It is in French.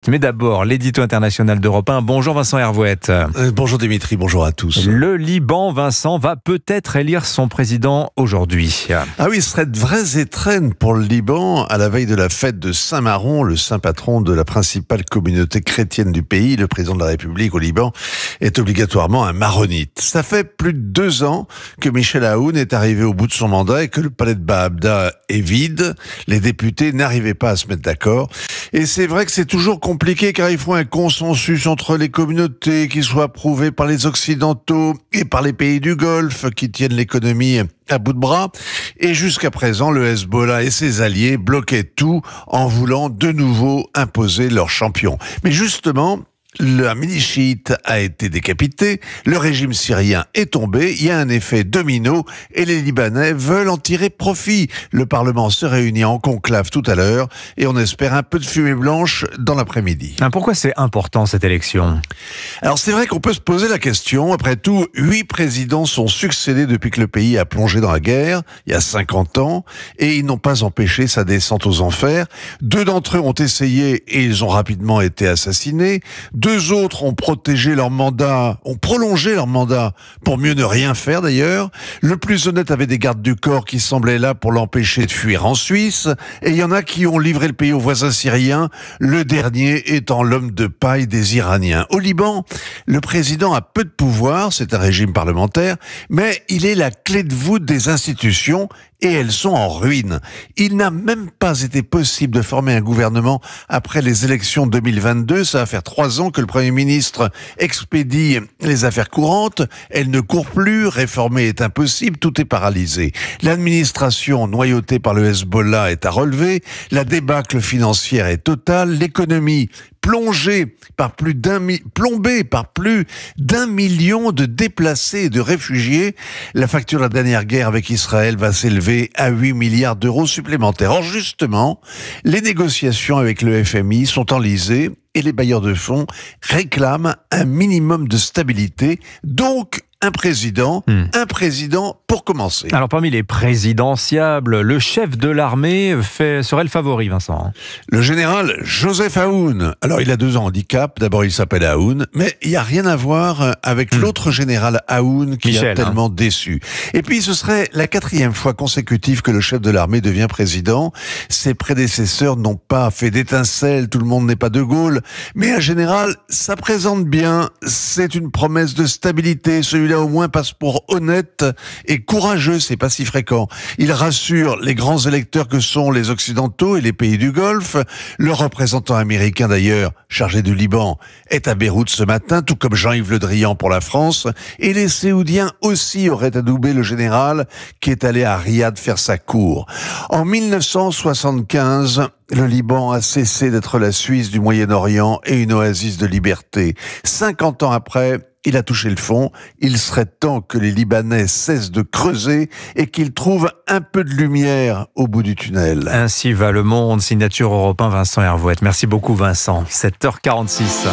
Mais d'abord, l'édito international d'Europe 1. Bonjour Vincent Hervouette. Bonjour Dimitri, bonjour à tous. Le Liban, Vincent, va peut-être élire son président aujourd'hui. Ah oui, ce serait de vraies étrennes pour le Liban à la veille de la fête de Saint-Maron, le saint patron de la principale communauté chrétienne du pays. Le président de la République au Liban est obligatoirement un maronite. Ça fait plus de 2 ans que Michel Aoun est arrivé au bout de son mandat et que le palais de Baabda est vide. Les députés n'arrivaient pas à se mettre d'accord. Et c'est vrai que c'est toujours compliqué car il faut un consensus entre les communautés qui soit approuvé par les Occidentaux et par les pays du Golfe qui tiennent l'économie à bout de bras. Et jusqu'à présent, le Hezbollah et ses alliés bloquaient tout en voulant de nouveau imposer leur champion. Mais justement, le mini chiite a été décapité, le régime syrien est tombé, il y a un effet domino et les Libanais veulent en tirer profit. Le Parlement se réunit en conclave tout à l'heure et on espère un peu de fumée blanche dans l'après-midi. Pourquoi c'est important cette élection ? Alors c'est vrai qu'on peut se poser la question. Après tout, 8 présidents sont succédés depuis que le pays a plongé dans la guerre, il y a 50 ans, et ils n'ont pas empêché sa descente aux enfers. 2 d'entre eux ont essayé et ils ont rapidement été assassinés. 2 autres ont prolongé leur mandat pour mieux ne rien faire d'ailleurs. Le plus honnête avait des gardes du corps qui semblaient là pour l'empêcher de fuir en Suisse. Et il y en a qui ont livré le pays aux voisins syriens, le dernier étant l'homme de paille des Iraniens. Au Liban, le président a peu de pouvoir, c'est un régime parlementaire, mais il est la clé de voûte des institutions et elles sont en ruine. Il n'a même pas été possible de former un gouvernement après les élections 2022. Ça va faire 3 ans que le Premier ministre expédie les affaires courantes. Elle ne court plus, réformer est impossible, tout est paralysé. L'administration noyautée par le Hezbollah est à relever. La débâcle financière est totale. L'économie plombée par plus d'1 million de déplacés et de réfugiés. La facture de la dernière guerre avec Israël va s'élever à 8 milliards d'euros supplémentaires. Or, justement, les négociations avec le FMI sont enlisées et les bailleurs de fonds réclament un minimum de stabilité, donc un président pour commencer. Alors parmi les présidentiables, le chef de l'armée serait le favori, Vincent. Le général Joseph Aoun. Alors il a 2 ans de handicap, d'abord il s'appelle Aoun, mais il n'y a rien à voir avec l'autre général Aoun qui a tellement déçu. Et puis ce serait la 4e fois consécutive que le chef de l'armée devient président. Ses prédécesseurs n'ont pas fait d'étincelles, tout le monde n'est pas de Gaulle, mais un général, ça présente bien, c'est une promesse de stabilité. Celui-là au moins passe pour honnête et courageux, c'est pas si fréquent. Il rassure les grands électeurs que sont les Occidentaux et les pays du Golfe. Le représentant américain d'ailleurs, chargé du Liban, est à Beyrouth ce matin, tout comme Jean-Yves Le Drian pour la France. Et les Séoudiens aussi auraient adoubé le général qui est allé à Riyad faire sa cour. En 1975, le Liban a cessé d'être la Suisse du Moyen-Orient et une oasis de liberté. 50 ans après, il a touché le fond. Il serait temps que les Libanais cessent de creuser et qu'ils trouvent un peu de lumière au bout du tunnel. Ainsi va le monde. Signature Europe 1, Vincent Hervouette. Merci beaucoup Vincent. 7h46.